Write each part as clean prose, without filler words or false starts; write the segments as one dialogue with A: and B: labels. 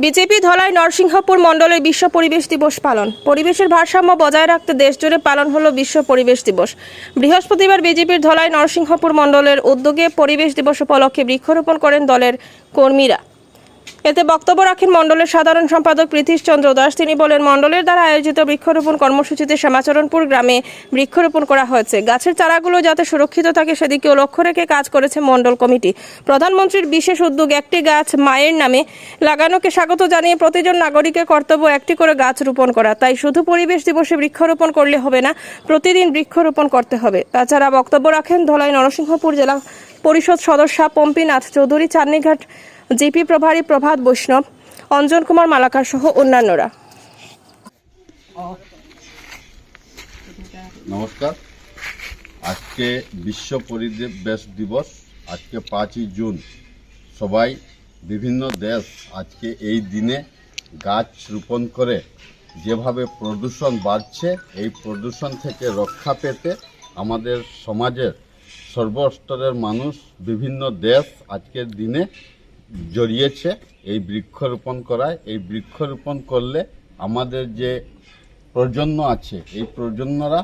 A: BJP Dhalai Narsinghpur মণ্ডলের বিশ্ব পরিবেশ দিবস পালন। পরিবেশের ভারসাম্য বজায় রাখতে দেশজুড়ে পালন হলো বিশ্ব পরিবেশ দিবস। বৃহস্পতিবার বিজেপির ধলাই নরসিংহপুর মণ্ডলের উদ্যোগে পরিবেশ দিবস উপলক্ষে বৃক্ষরোপণ করেন দলের কর্মীরা। এতে বক্তব্য রাখেন মণ্ডলের সাধারণ সম্পাদক প্রীতিশ চন্দ্র দাস। তিনি বলেন, মণ্ডলের দ্বারা আয়োজিত বৃক্ষরোপণ কর্মসূচিতে শ্যামাচরণপুর গ্রামে বৃক্ষরোপণ করা হয়েছে। গাছের চারাগুলো যাতে সুরক্ষিত থাকে সেদিকেও লক্ষ্য রেখে কাজ করেছে মণ্ডল কমিটি। প্রধানমন্ত্রীর বিশেষ উদ্যোগ একটি গাছ মায়ের নামে লাগানোকে স্বাগত জানিয়ে প্রতিজন নাগরিকের কর্তব্য একটি করে গাছ রোপণ করা। তাই শুধু পরিবেশ দিবসে বৃক্ষরোপণ করলে হবে না, প্রতিদিন বৃক্ষরোপণ করতে হবে। তাছাড়া বক্তব্য রাখেন ধলাই নরসিংহপুর জেলা পরিষদ সদস্য পম্পীনাথ চৌধুরী, চান্নিঘাট জিপি প্রভারী প্রভাত বৈষ্ণব, অঞ্জন কুমার মালাকার সহ অন্যান্যরা।
B: নমস্কার। আজকে বিশ্ব পরিবেশ দিবস, আজকে 5ই জুন। সবাই বিভিন্ন দেশ আজকে এই দিনে গাছ রোপণ করে যেভাবে প্রদূষণ বাড়ছে, এই প্রদূষণ থেকে রক্ষা পেতে আমাদের সমাজের সর্বস্তরের মানুষ বিভিন্ন দেশ আজকের দিনে জড়িয়েছে এই বৃক্ষরোপণ করায়। এই বৃক্ষরোপণ করলে আমাদের যে প্রজন্ম আছে, এই প্রজন্মরা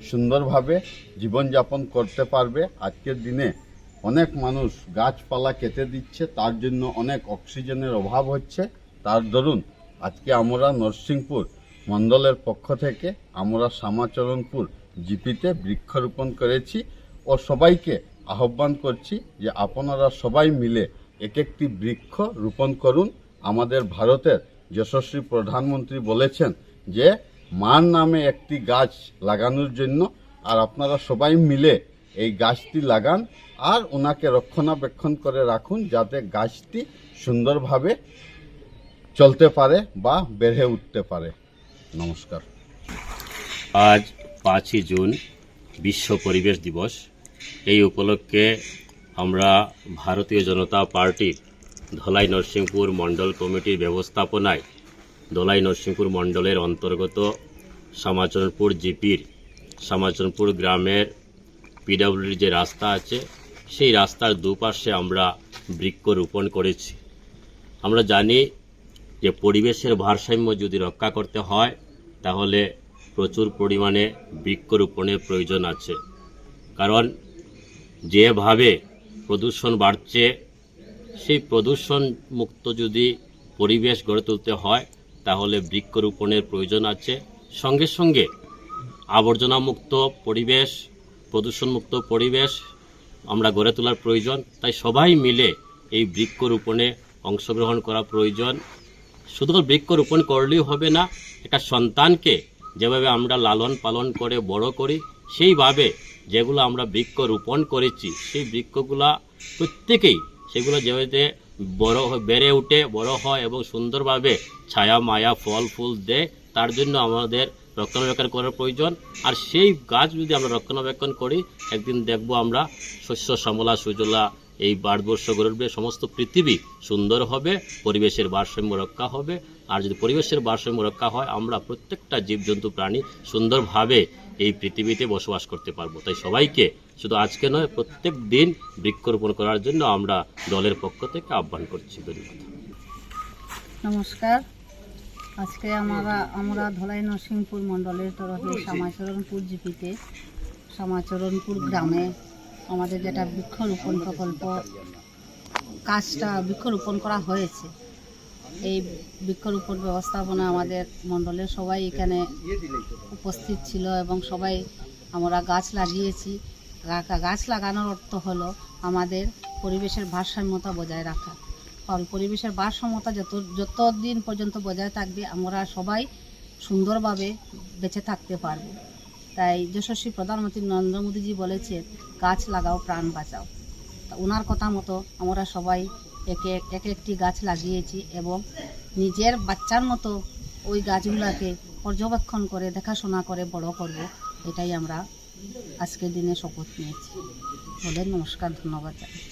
B: সুন্দরভাবে জীবনযাপন করতে পারবে। আজকের দিনে অনেক মানুষ গাছপালা কেটে দিচ্ছে, তার জন্য অনেক অক্সিজেনের অভাব হচ্ছে। তার দরুন আজকে আমরা নরসিংপুর মণ্ডলের পক্ষ থেকে আমরা শ্যামাচরণপুর জিপিতে বৃক্ষরোপণ করেছি ও সবাইকে আহ্বান করছি যে আপনারা সবাই মিলে এক একটি বৃক্ষ রোপণ করুন। আমাদের ভারতের যশস্বী প্রধানমন্ত্রী বলেছেন যে মার নামে একটি গাছ লাগানোর জন্য, আর আপনারা সবাই মিলে এই গাছটি লাগান আর ওনাকে রক্ষণাবেক্ষণ করে রাখুন যাতে গাছটি সুন্দরভাবে চলতে পারে বা বেড়ে উঠতে পারে। নমস্কার।
C: আজ 5ই জুন বিশ্ব পরিবেশ দিবস। এই উপলক্ষে আমরা ভারতীয় জনতা পার্টির ধলাই নরসিংপুর মণ্ডল কমিটির ব্যবস্থাপনায় ধলাই নরসিংপুর মণ্ডলের অন্তর্গত শ্যামাচরণপুর জিপির শ্যামাচরণপুর গ্রামের পিডব্লিউডির যে রাস্তা আছে, সেই রাস্তার দুপাশে আমরা বৃক্ষরোপণ করেছি। আমরা জানি যে পরিবেশের ভারসাম্য যদি রক্ষা করতে হয় তাহলে প্রচুর পরিমাণে বৃক্ষরোপণের প্রয়োজন আছে। কারণ যেভাবে প্রদূষণ বাড়ছে, সেই প্রদূষণ মুক্ত যদি পরিবেশ গড়ে তুলতে হয় তাহলে বৃক্ষরোপণের প্রয়োজন আছে। সঙ্গে সঙ্গে আবর্জনামুক্ত পরিবেশ, প্রদূষণমুক্ত পরিবেশ আমরা গড়ে তোলার প্রয়োজন। তাই সবাই মিলে এই বৃক্ষরোপণে অংশগ্রহণ করা প্রয়োজন। শুধু বৃক্ষরোপণ করলেই হবে না, একটা সন্তানকে যেভাবে আমরা লালন পালন করে বড় করি, সেইভাবে যেগুলো আমরা বৃক্ষ রোপণ করেছি সেই বৃক্ষগুলা প্রত্যেকেই সেগুলো যেভাবে বড় বেড়ে উঠে বড় হয় এবং সুন্দরভাবে ছায়া মায়া ফল ফুল দেয়, তার জন্য আমাদের রক্ষণাবেক্ষণ করার প্রয়োজন। আর সেই গাছ যদি আমরা রক্ষণাবেক্ষণ করি, একদিন দেখব আমরা শস্য শ্যামলা সুজলা এই ভারতবর্ষ গড়ে উঠবে, সমস্ত পৃথিবী সুন্দর হবে, পরিবেশের ভারসাম্য রক্ষা হবে। আর যদি পরিবেশের ভারসাম্য রক্ষা হয়, আমরা প্রত্যেকটা জীবজন্তু প্রাণী সুন্দরভাবে এই পৃথিবীতে বসবাস করতে পারবো। তাই সবাইকে শুধু আজকে নয়, প্রত্যেক দিন বৃক্ষরোপণ করার জন্য আমরা দলের পক্ষ থেকে আহ্বান করছি। ধন্যবাদ।
D: নমস্কার। আজকে আমরা ধলাই নরসিংপুর মণ্ডলের তরফে শ্যামাচরণপুর জিপিতে শ্যামাচরণপুর গ্রামে আমাদের যেটা বৃক্ষরোপণ প্রকল্প কাজটা বৃক্ষরোপণ করা হয়েছে, এই বৃক্ষরোপণ ব্যবস্থাপনা আমাদের মণ্ডলের সবাই এখানে উপস্থিত ছিল এবং সবাই আমরা গাছ লাগিয়েছি। গাছ লাগানোর অর্থ হলো আমাদের পরিবেশের ভারসাম্যতা বজায় রাখা। কারণ পরিবেশের ভারসাম্যতা যতদিন পর্যন্ত বজায় থাকবে আমরা সবাই সুন্দরভাবে বেঁচে থাকতে পারব। তাই যশস্বী প্রধানমন্ত্রী নরেন্দ্র মোদীজি বলেছে, গাছ লাগাও প্রাণ বাঁচাও। তা ওনার কথা মতো আমরা সবাই এক একটি গাছ লাগিয়েছি এবং নিজের বাচ্চার মতো ওই গাছগুলোকে পর্যবেক্ষণ করে দেখাশোনা করে বড় করব, এটাই আমরা আজকের দিনে শপথ নিয়েছি। বলে নমস্কার, ধন্যবাদ জানাই।